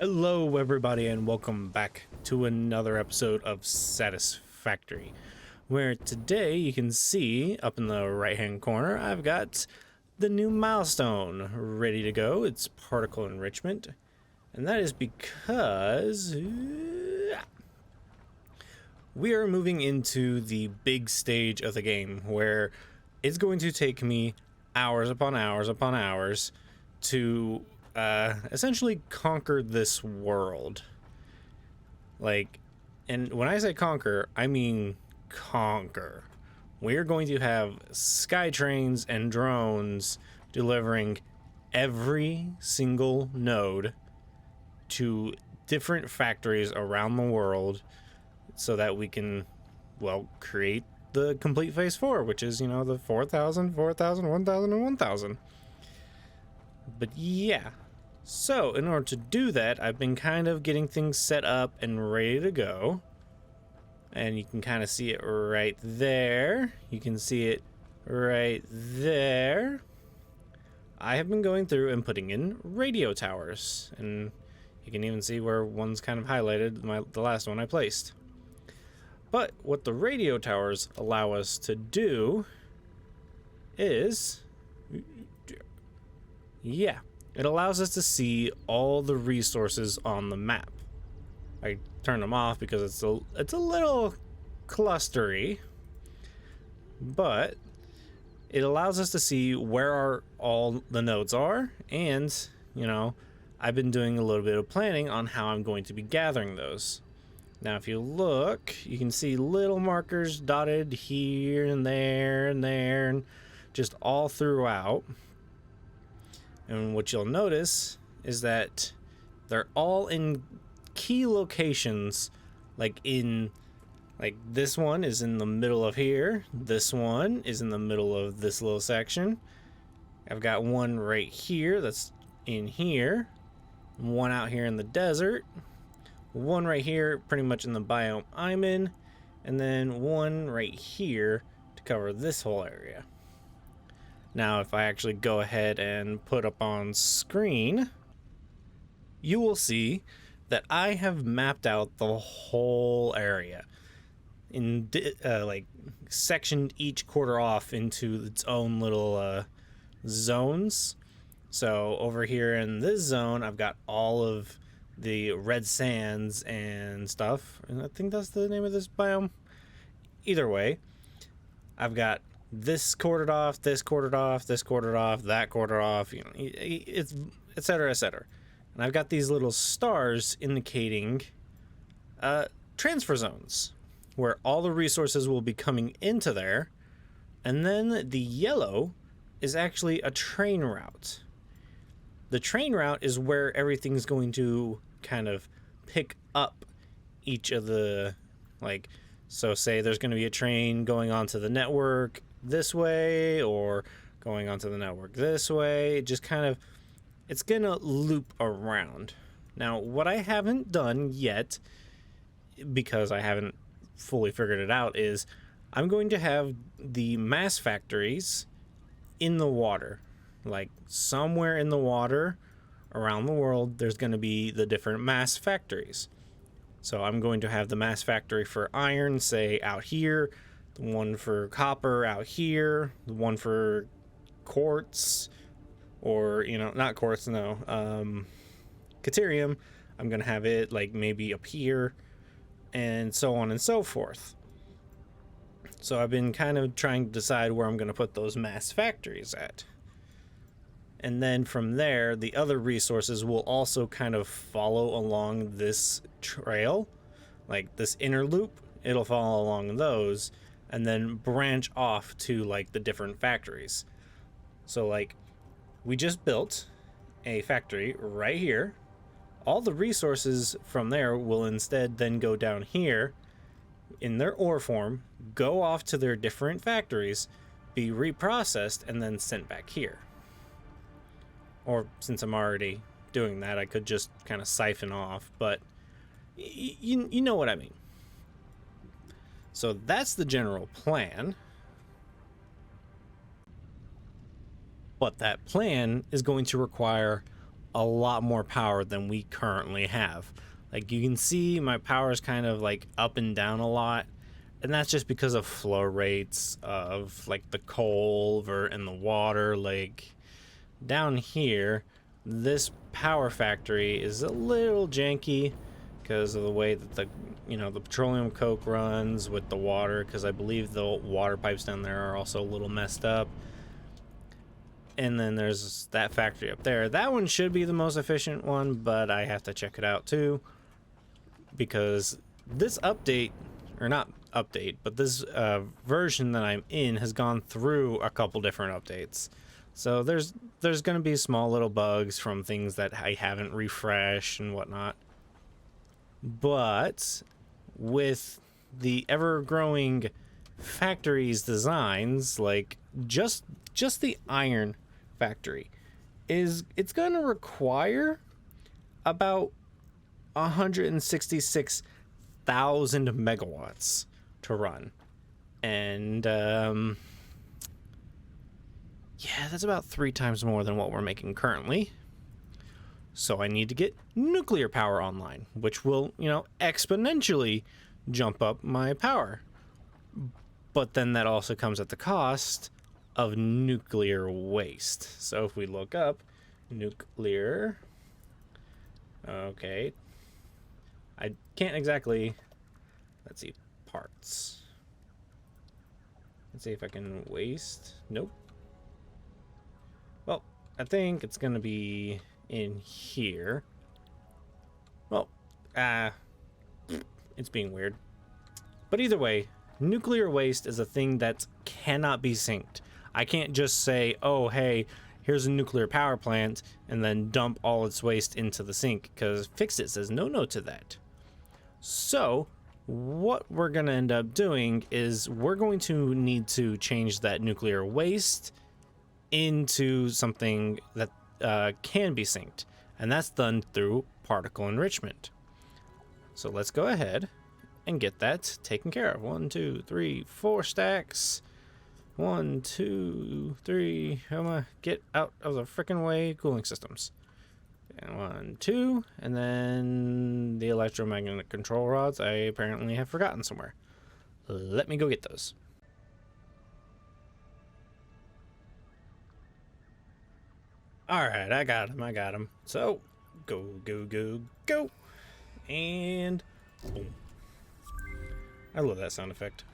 Hello, everybody, and welcome back to another episode of Satisfactory, where today you can see up in the right-hand corner, I've got the new milestone ready to go. It's particle enrichment, and that is because we are moving into the big stage of the game where it's going to take me hours upon hours upon hours to essentially conquer this world. And when I say conquer, I mean conquer. We're going to have sky trains and drones delivering every single node to different factories around the world so that we can, well, create the complete phase 4, which is, the 4,000, 4,000, 1,000, and 1,000. But yeah, so in order to do that, I've been kind of getting things set up and ready to go. And you can kind of see it right there. You can see it right there. I have been going through and putting in radio towers. And you can even see where one's kind of highlighted, the last one I placed. But what the radio towers allow us to do is... yeah, it allows us to see all the resources on the map. I turn them off because it's a little clustery, but it allows us to see where all the nodes are, and I've been doing a little bit of planning on how I'm going to be gathering those. Now if you look, you can see little markers dotted here and there and just all throughout. And what you'll notice is that they're all in key locations, like this one is in the middle of here. This one is in the middle of this little section. I've got one right here that's in here. One out here in the desert. One right here pretty much in the biome I'm in. And then one right here to cover this whole area. Now, if I actually go ahead and put up on screen, you will see that I have mapped out the whole area in sectioned each quarter off into its own little zones. So over here in this zone, I've got all of the red sands and stuff, and I think that's the name of this biome. Either way, I've got this quartered off, this quartered off, this quartered off, that quartered off, it's et cetera, et cetera. And I've got these little stars indicating transfer zones where all the resources will be coming into there. And then the yellow is actually a train route. The train route is where everything's going to kind of pick up each of the, so say there's going to be a train going onto the network this way or going onto the network this way. It just kind of, it's gonna loop around. Now what I haven't done yet, because I haven't fully figured it out, is I'm going to have the mass factories in the water. Like somewhere in the water around the world there's going to be the different mass factories. So I'm going to have the mass factory for iron, say out here, the one for copper out here, the one for quartz, or, not quartz, no, Caterium, I'm going to have it maybe up here, and so on and so forth. So I've been kind of trying to decide where I'm going to put those mass factories at. And then from there, the other resources will also kind of follow along this trail, like this inner loop. It'll follow along those and then branch off to the different factories. So we just built a factory right here. All the resources from there will instead then go down here in their ore form, go off to their different factories, be reprocessed, and then sent back here. Or since I'm already doing that, I could just kind of siphon off, but you know what I mean. So that's the general plan. But that plan is going to require a lot more power than we currently have. Like, you can see my power is kind of like up and down a lot, and that's just because of flow rates of like the coal and the water. Like down here, this power factory is a little janky because of the way that the petroleum coke runs with the water, because I believe the water pipes down there are also a little messed up. And then there's that factory up there. That one should be the most efficient one, but I have to check it out too, because this update, or not update, but this version that I'm in has gone through a couple different updates. So there's going to be small little bugs from things that I haven't refreshed and whatnot. But with the ever-growing factory's designs, like just the iron factory, it's going to require about 166,000 megawatts to run. And yeah, that's about 3 times more than what we're making currently. So I need to get nuclear power online, which will, exponentially jump up my power. But then that also comes at the cost of nuclear waste. So if we look up nuclear, okay, I can't exactly, let's see, parts. Let's see if I can waste. Nope. Well, I think it's gonna be in here. Well, it's being weird. But either way, nuclear waste is a thing that cannot be synced. I can't just say, oh, hey, here's a nuclear power plant, and then dump all its waste into the sink, because Fixit says no to that. So what we're going to end up doing is we're going to need to change that nuclear waste into something that can be synced, and that's done through particle enrichment. So let's go ahead and get that taken care of. 1, 2, 3, 4 stacks. 1, 2, 3. How am I get out of the freaking way? Cooling systems. And 1, 2, and then the electromagnetic control rods I apparently have forgotten somewhere. Let me go get those. Alright, I got him. So, go, and boom. I love that sound effect.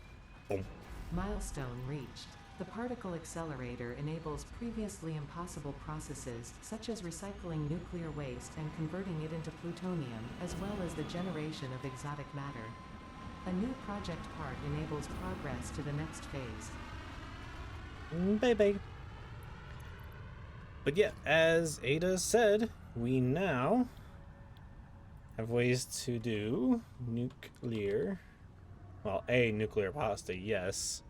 Boom. Milestone reached. The particle accelerator enables previously impossible processes, such as recycling nuclear waste and converting it into plutonium, as well as the generation of exotic matter. A new project part enables progress to the next phase. Baby. But yeah, as Ada said, we now have ways to do nuclear. Well, a nuclear pasta, yes.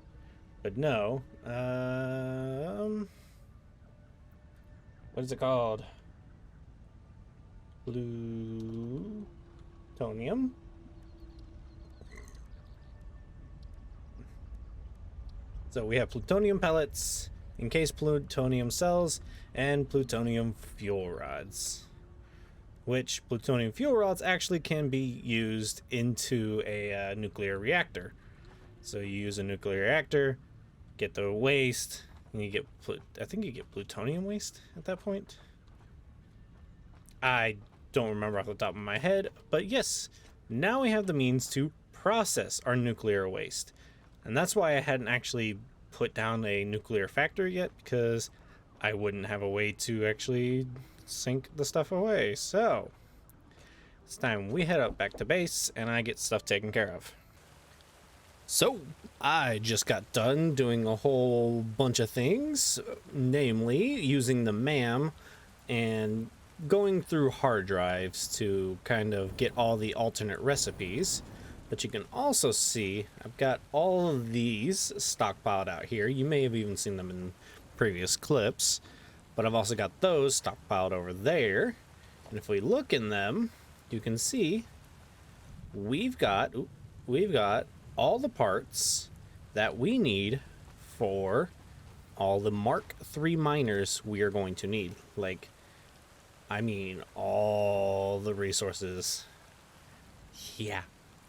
But no. What is it called? Plutonium? So we have plutonium pellets, encased plutonium cells, and plutonium fuel rods. Which plutonium fuel rods actually can be used into a nuclear reactor. So you use a nuclear reactor, get the waste, and you get I think you get plutonium waste at that point. I don't remember off the top of my head, but yes, now we have the means to process our nuclear waste. And that's why I hadn't actually put down a nuclear factory yet, because I wouldn't have a way to actually sink the stuff away. So it's time we head up back to base and I get stuff taken care of. So I just got done doing a whole bunch of things, namely using the MAM and going through hard drives to kind of get all the alternate recipes. But you can also see I've got all of these stockpiled out here. You may have even seen them in previous clips, but I've also got those stockpiled over there. And if we look in them, you can see we've got all the parts that we need for all the Mark III miners we are going to need. Like I mean all the resources. Yeah,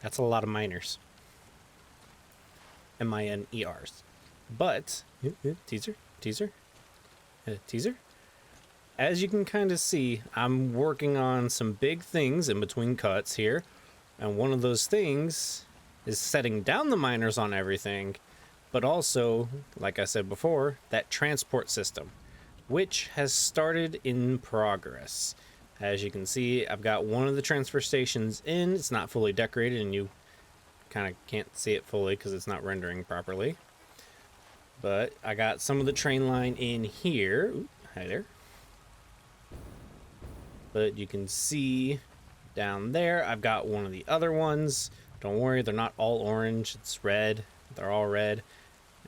that's a lot of miners. M-I-N-E-Rs. But, teaser, teaser, teaser. As you can kind of see, I'm working on some big things in between cuts here. And one of those things is setting down the miners on everything, but also, like I said before, that transport system, which has started in progress. As you can see, I've got one of the transfer stations in. It's not fully decorated, and you kind of can't see it fully because it's not rendering properly. But I got some of the train line in here. Ooh, hi there. But you can see down there, I've got one of the other ones. Don't worry, they're not all orange. It's red. They're all red.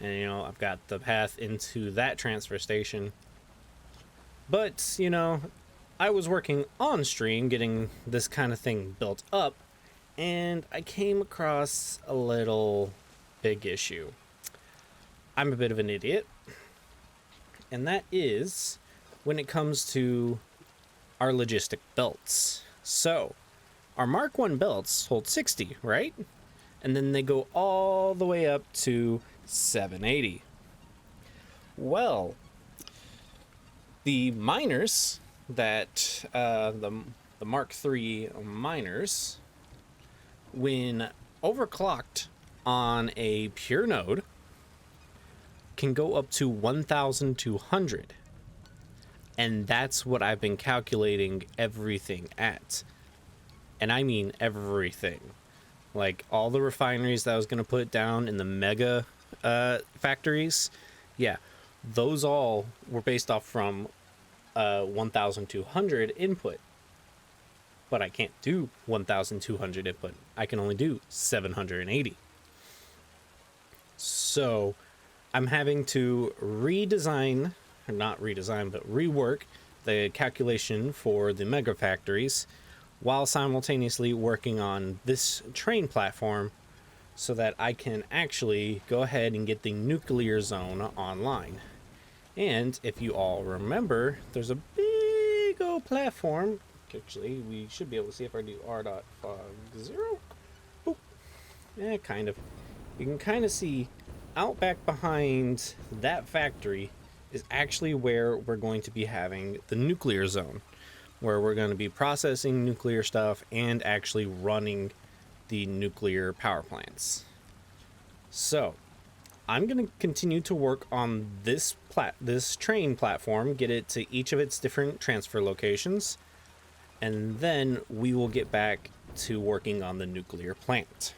And, you know, I've got the path into that transfer station. But, you know, I was working on stream getting this kind of thing built up, and I came across a little big issue. I'm a bit of an idiot. And that is when it comes to our logistic belts. So, our Mark 1 belts hold 60, right? And then they go all the way up to 780. Well, the miners that, the Mark 3 miners, when overclocked on a pure node, can go up to 1,200. And that's what I've been calculating everything at. And I mean everything. Like all the refineries that I was going to put down in the mega factories. Yeah, those all were based off from 1,200 input. But I can't do 1,200 input. I can only do 780. So I'm having to redesign, or not redesign, but rework the calculation for the mega factories while simultaneously working on this train platform so that I can actually go ahead and get the nuclear zone online. And if you all remember, there's a big old platform. Actually, we should be able to see if I do r.fog0. Boop. Yeah, kind of. You can kind of see out back behind that factory is actually where we're going to be having the nuclear zone, where we're going to be processing nuclear stuff and actually running the nuclear power plants. So I'm going to continue to work on this train platform, get it to each of its different transfer locations, and then we will get back to working on the nuclear plant.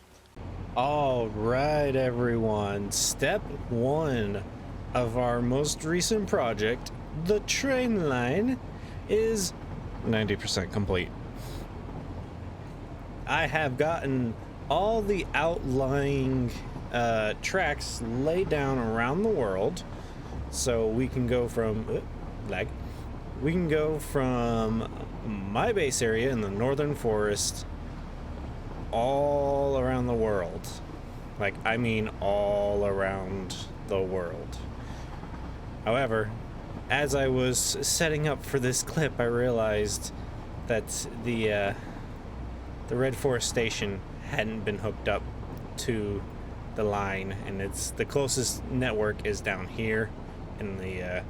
All right, everyone. Step 1 of our most recent project, the train line, is 90% complete. I have gotten all the outlying tracks laid down around the world, so we can go from we can go from my base area in the northern forest all around the world. Like, I mean all around the world. However, as I was setting up for this clip, I realized that the Red Forest station hadn't been hooked up to the line, and it's the closest network is down here in the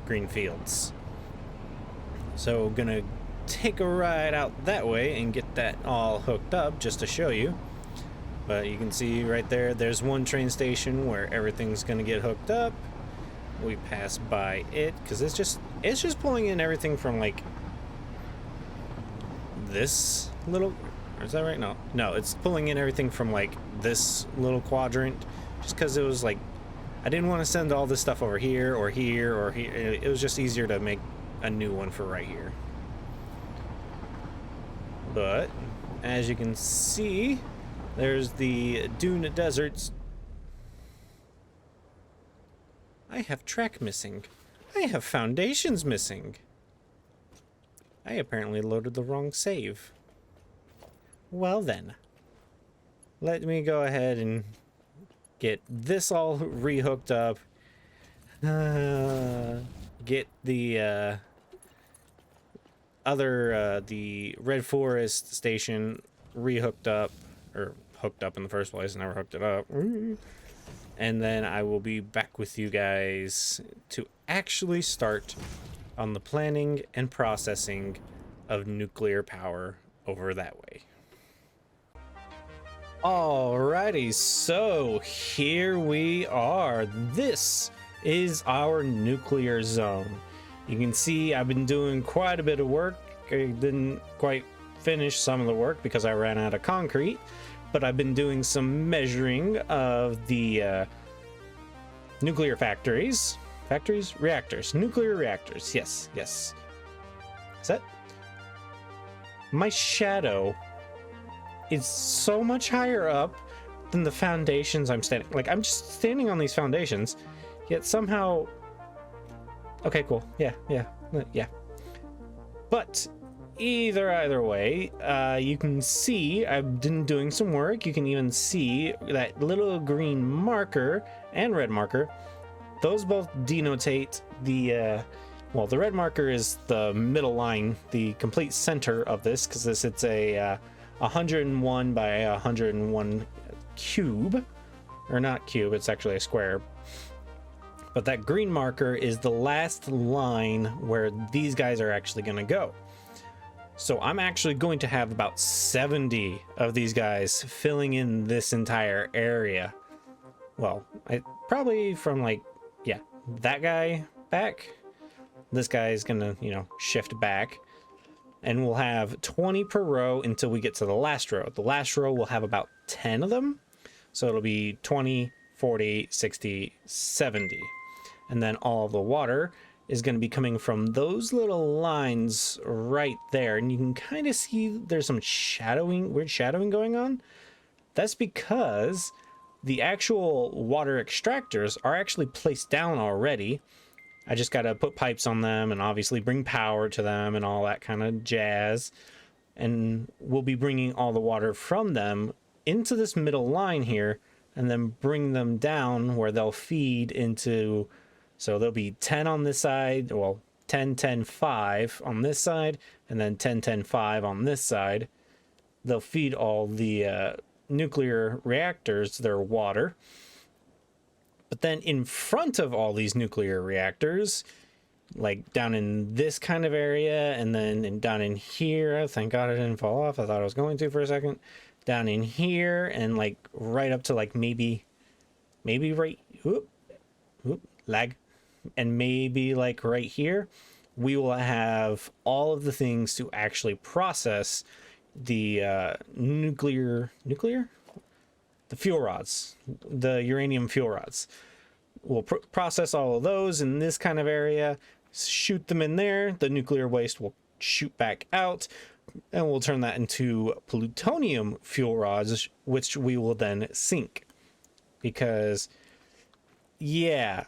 green fields. So gonna take a ride out that way and get that all hooked up just to show you. But you can see right there, there's one train station where everything's gonna get hooked up. We pass by it because it's just pulling in everything from like this little, or is that right? No, it's pulling in everything from like this little quadrant, just because it was like I didn't want to send all this stuff over here or here or here. It was just easier to make a new one for right here. But as you can see, there's the Dune Deserts. I have track missing. I have foundations missing. I apparently loaded the wrong save. Well then, let me go ahead and get this all rehooked up. Get the the Red Forest station rehooked up, or hooked up in the first place, never hooked it up. And then I will be back with you guys to actually start on the planning and processing of nuclear power over that way. Alrighty, so here we are. This is our nuclear zone. You can see I've been doing quite a bit of work. I didn't quite finish some of the work because I ran out of concrete, but I've been doing some measuring of the nuclear nuclear reactors. Yes. Is that my shadow is so much higher up than the foundations I'm standing. Like, I'm just standing on these foundations, yet somehow. Okay, cool. Yeah. But either way, you can see I've been doing some work. You can even see that little green marker and red marker. Those both denotate the well, the red marker is the middle line, the complete center of this, because it's a 101 by 101 cube, or not cube, it's actually a square. But that green marker is the last line where these guys are actually going to go. So I'm actually going to have about 70 of these guys filling in this entire area. Well, probably from like, yeah, that guy back. This guy is going to, shift back. And we'll have 20 per row until we get to the last row. The last row will have about 10 of them. So it'll be 20, 40, 60, 70. And then all the water is going to be coming from those little lines right there. And you can kind of see there's some weird shadowing going on. That's because the actual water extractors are actually placed down already. I just got to put pipes on them and obviously bring power to them and all that kind of jazz. And we'll be bringing all the water from them into this middle line here and then bring them down where they'll feed into. So there'll be 10 on this side, well, 10, 10, 5 on this side, and then 10, 10, 5 on this side. They'll feed all the nuclear reactors their water. But then in front of all these nuclear reactors, like down in this kind of area, and then down in here, thank God I didn't fall off. I thought I was going to for a second. Down in here, and like right up to like maybe right, lag. And maybe like right here, we will have all of the things to actually process the the fuel rods, the uranium fuel rods. We'll process all of those in this kind of area, shoot them in there. The nuclear waste will shoot back out, and we'll turn that into plutonium fuel rods, which we will then sink. Because, yeah,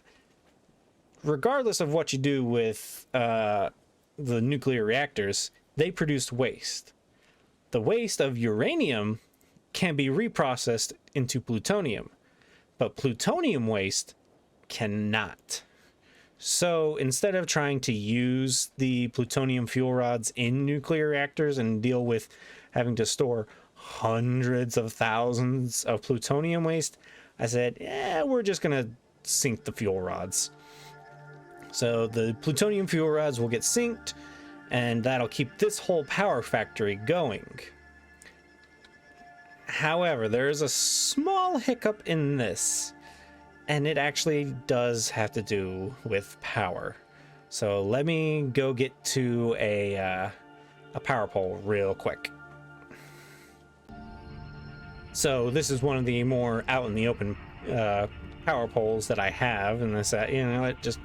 regardless of what you do with the nuclear reactors, they produce waste. The waste of uranium can be reprocessed into plutonium, but plutonium waste cannot. So instead of trying to use the plutonium fuel rods in nuclear reactors and deal with having to store hundreds of thousands of plutonium waste, I said, we're just gonna sink the fuel rods. So the plutonium fuel rods will get synced, and that'll keep this whole power factory going. However, there is a small hiccup in this, and it actually does have to do with power. So let me go get to a power pole real quick. So this is one of the more out in the open power poles that I have, and this, it just.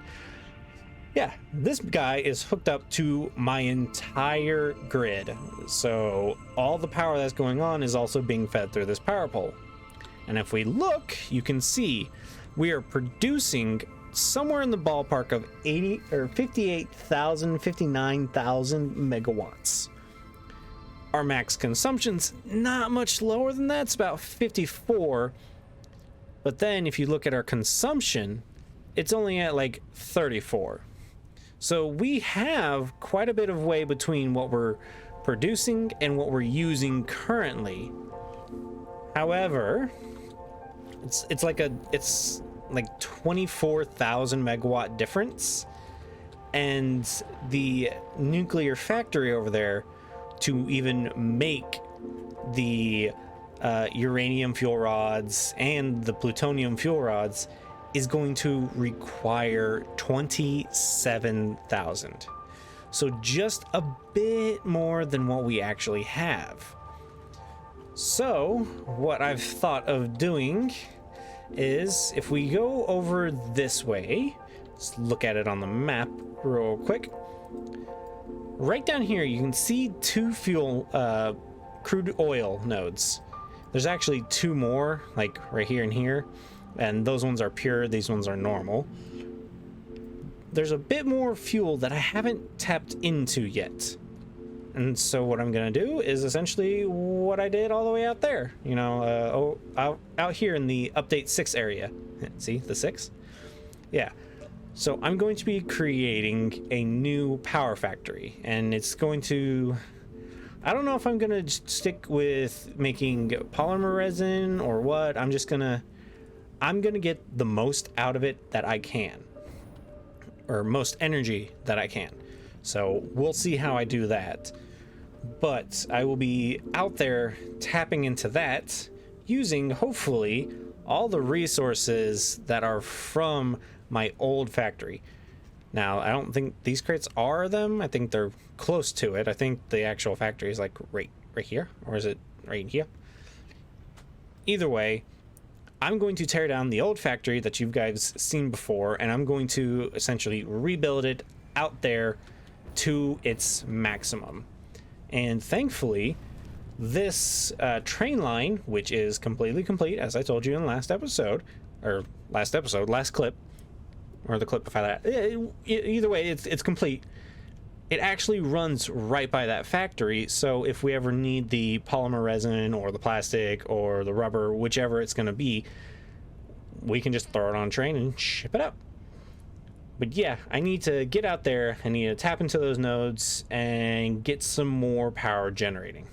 Yeah, this guy is hooked up to my entire grid. So all the power that's going on is also being fed through this power pole. And if we look, you can see we are producing somewhere in the ballpark of 58,000, 59,000 megawatts. Our max consumption's not much lower than that. It's about 54. But then if you look at our consumption, it's only at like 34. So we have quite a bit of way between what we're producing and what we're using currently. However, it's like 24,000 megawatt difference, and the nuclear factory over there to even make the uranium fuel rods and the plutonium fuel rods is going to require 27,000. So just a bit more than what we actually have. So what I've thought of doing is, if we go over this way, let's look at it on the map real quick. Right down here, you can see two crude oil nodes. There's actually two more, like right here and here, and those ones are pure, these ones are normal. There's a bit more fuel that I haven't tapped into yet. And so what I'm gonna do is essentially what I did all the way out there, you know, out here in the update 6 area. See the 6? Yeah. So I'm going to be creating a new power factory, and it's going to, I don't know if I'm gonna stick with making polymer resin or what. I'm gonna get the most out of it that I can, or most energy that I can. So we'll see how I do that. But I will be out there tapping into that, using hopefully all the resources that are from my old factory. Now, I don't think these crates are them. I think they're close to it. I think the actual factory is like right here, or is it right here? Either way, I'm going to tear down the old factory that you guys seen before, and I'm going to essentially rebuild it out there to its maximum. And thankfully, this train line, which is completely complete, as I told you in last clip, or the clip before that. Either way, it's complete. It actually runs right by that factory, so if we ever need the polymer resin or the plastic or the rubber, whichever it's going to be, we can just throw it on a train and ship it out. But yeah, I need to get out there. I need to tap into those nodes and get some more power generating.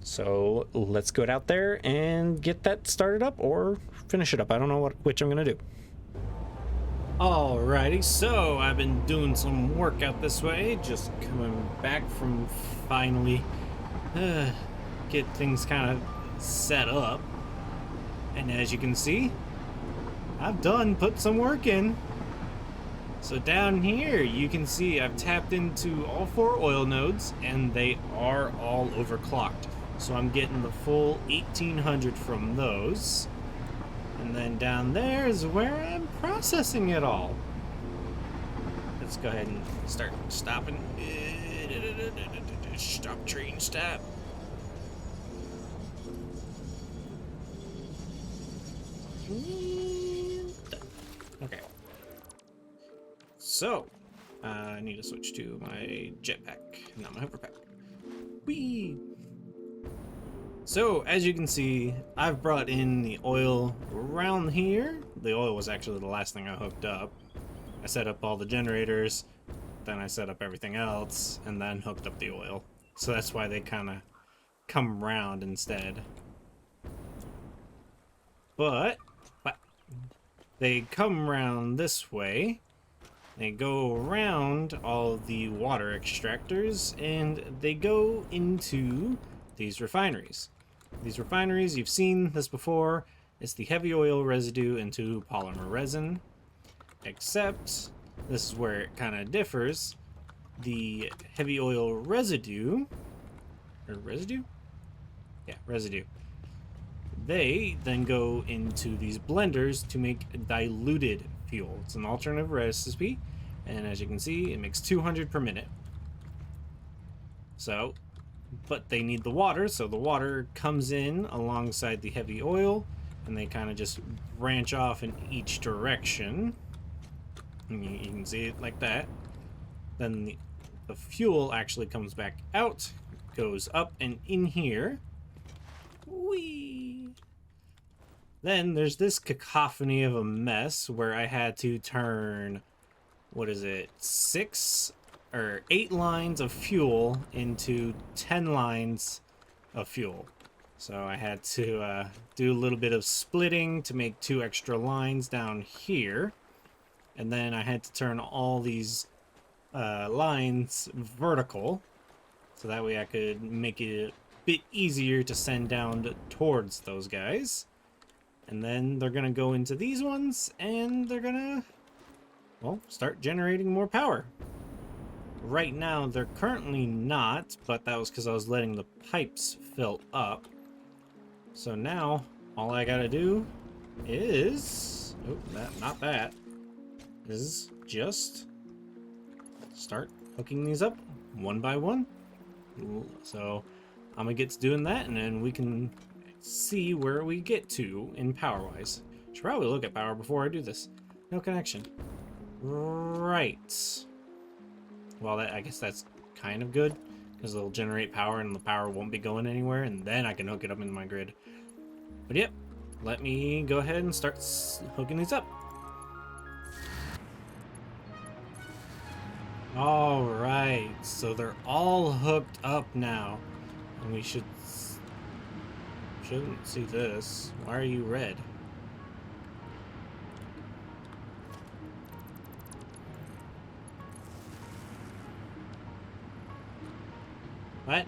So let's go out there and get that started up, or finish it up. I don't know which I'm gonna do. Alrighty, so I've been doing some work out this way, just coming back from finally get things kind of set up. And as you can see, I've put some work in. So down here, you can see I've tapped into all 4 oil nodes, and they are all overclocked. So I'm getting the full 1800 from those. And then down there is where I'm processing it all. Let's go ahead and start stopping. Stop train, stop. Okay. So, I need to switch to my jetpack, not my hoverpack. Whee! So, as you can see, I've brought in the oil around here. The oil was actually the last thing I hooked up. I set up all the generators, then I set up everything else, and then hooked up the oil. So that's why they kind of come around instead. But they come around this way. They go around all the water extractors, and they go into these refineries. These refineries, you've seen this before. It's the heavy oil residue into polymer resin. Except, this is where it kind of differs. The heavy oil residue, residue. They then go into these blenders to make diluted fuel. It's an alternative recipe, and as you can see, it makes 200 per minute. So, but they need the water, so the water comes in alongside the heavy oil, and they kind of just branch off in each direction. And you can see it like that. Then the fuel actually comes back out, goes up and in here. Whee! Then there's this cacophony of a mess where I had to turn what is it, 8 lines of fuel into 10 lines of fuel. So I had to do a little bit of splitting to make 2 extra lines down here. And then I had to turn all these lines vertical, so that way I could make it a bit easier to send down towards those guys. And then they're gonna go into these ones, and they're gonna, well, start generating more power. Right now, they're currently not, but that was because I was letting the pipes fill up. So now, all I gotta do is, oh, not that, is just start hooking these up one by one. So I'm gonna get to doing that, and then we can see where we get to in power wise. Should probably look at power before I do this. No connection. Right. Well, I guess that's kind of good, because it'll generate power and the power won't be going anywhere, and then I can hook it up into my grid. But yep, let me go ahead and start hooking these up. All right, so they're all hooked up now, and we shouldn't see this. Why are you red? What?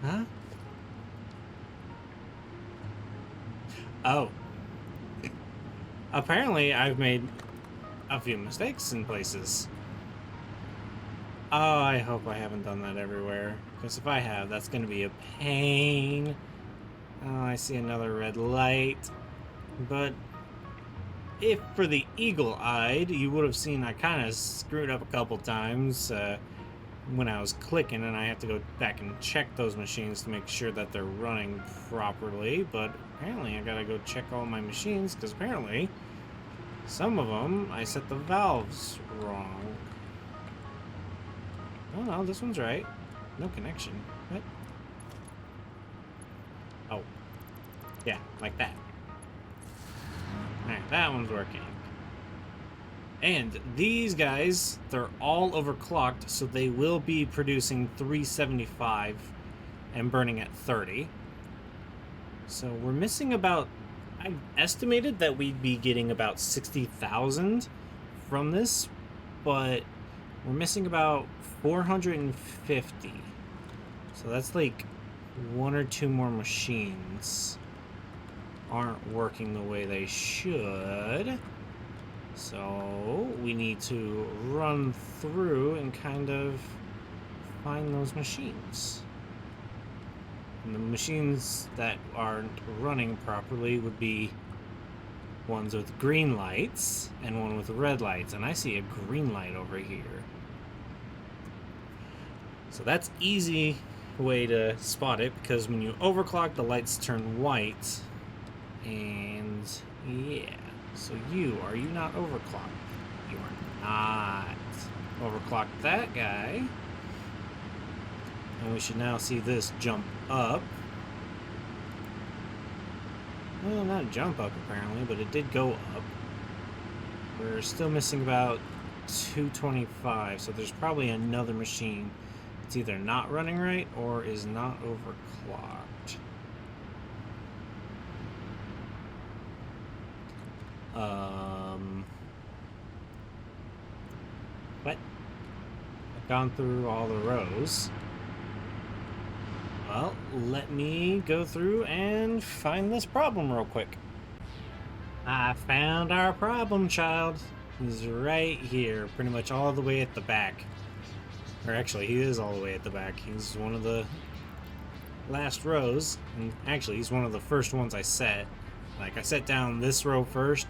Huh? Oh. Apparently, I've made a few mistakes in places. Oh, I hope I haven't done that everywhere, because if I have, that's going to be a pain. Oh, I see another red light. But if for the eagle-eyed, you would have seen I kind of screwed up a couple times when I was clicking, and I have to go back and check those machines to make sure that they're running properly. But apparently I gotta go check all my machines, because apparently some of them I set the valves wrong. Oh no, this one's right. No connection. What? Oh. Yeah, like that. Alright, that one's working. And these guys, they're all overclocked, so they will be producing 375 and burning at 30. So we're missing about, I estimated that we'd be getting about 60,000 from this, but we're missing about 450. So that's like 1 or 2 more machines aren't working the way they should. So we need to run through and kind of find those machines. And the machines that aren't running properly would be ones with green lights and one with red lights. And I see a green light over here. So that's easy way to spot it, because when you overclock, the lights turn white. And yeah. So are you not overclocked? You are not. Overclock that guy. And we should now see this jump up. Well, not jump up apparently, but it did go up. We're still missing about 225, so there's probably another machine. It's either not running right or is not overclocked. What? I've gone through all the rows. Well, let me go through and find this problem real quick. I found our problem child. He's right here, pretty much all the way at the back. Or actually, he is all the way at the back. He's one of the last rows, and actually, he's one of the first ones I set. Like, I set down this row first,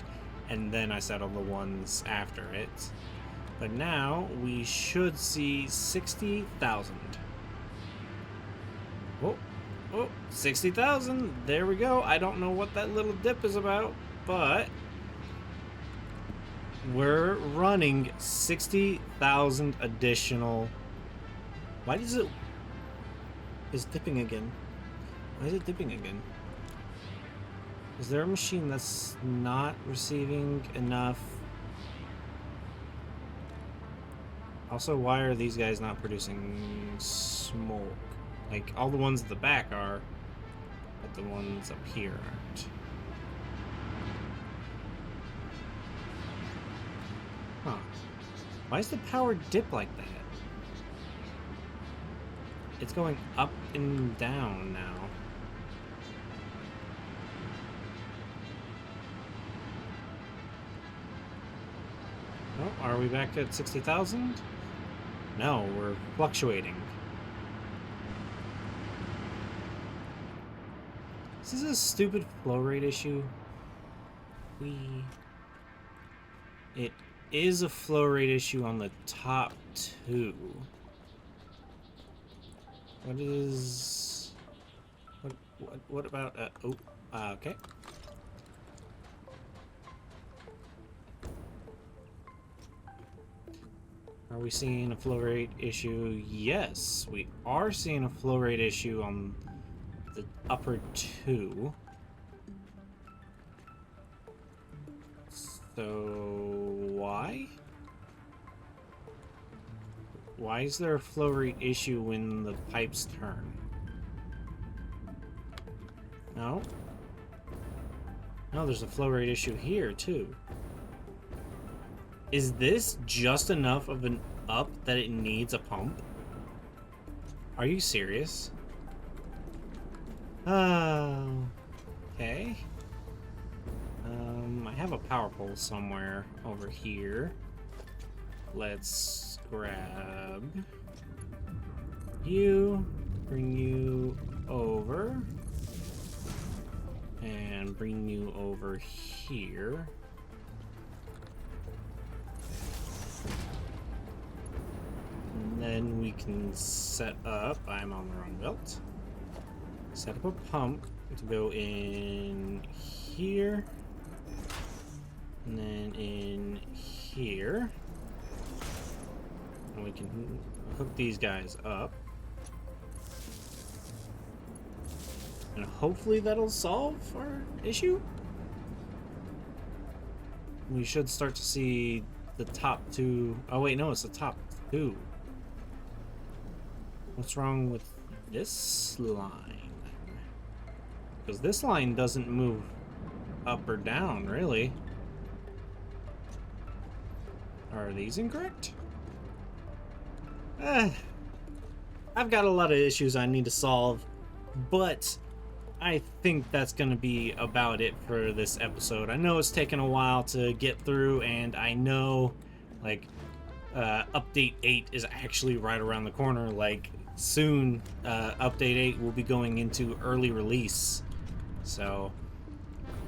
and then I set all the ones after it. But now, we should see 60,000. Oh, 60,000. There we go. I don't know what that little dip is about, but we're running 60,000 additional. Why does it? It's dipping again. Why is it dipping again? Is there a machine that's not receiving enough? Also, why are these guys not producing smoke? Like, all the ones at the back are, but the ones up here aren't. Huh. Why is the power dip like that? It's going up and down now. Oh, are we back at 60,000? No, we're fluctuating. This is a stupid flow rate issue. It is a flow rate issue on the top two. What is... What about... okay. Are we seeing a flow rate issue? Yes, we are seeing a flow rate issue on the upper two. So why? Why is there a flow rate issue when the pipes turn? No? No, there's a flow rate issue here too. Is this just enough of an up that it needs a pump? Are you serious? Oh, okay. I have a power pole somewhere over here. Let's grab you, bring you over, and bring you over here. And then we can set up, I'm on the wrong belt, set up a pump to go in here, and then in here, and we can hook these guys up, and hopefully that'll solve our issue. We should start to see the top two. Oh wait, no, it's the top two. What's wrong with this line? Because this line doesn't move up or down, really. Are these incorrect? I've got a lot of issues I need to solve, but I think that's going to be about it for this episode. I know it's taken a while to get through, and I know, like, update 8 is actually right around the corner. Like, soon, update 8 will be going into early release. So,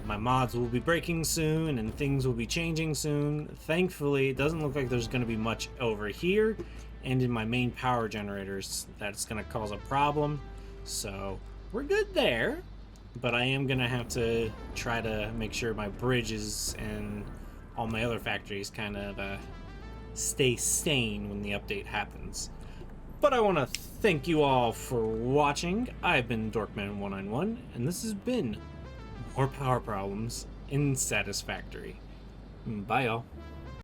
my mods will be breaking soon, and things will be changing soon. Thankfully, it doesn't look like there's going to be much over here, and in my main power generators, that's going to cause a problem. So, we're good there, but I am going to have to try to make sure my bridges and all my other factories kind of stay sane when the update happens. But I want to thank you all for watching. I've been Dorkman191, and this has been More Power Problems in Satisfactory. Bye, y'all.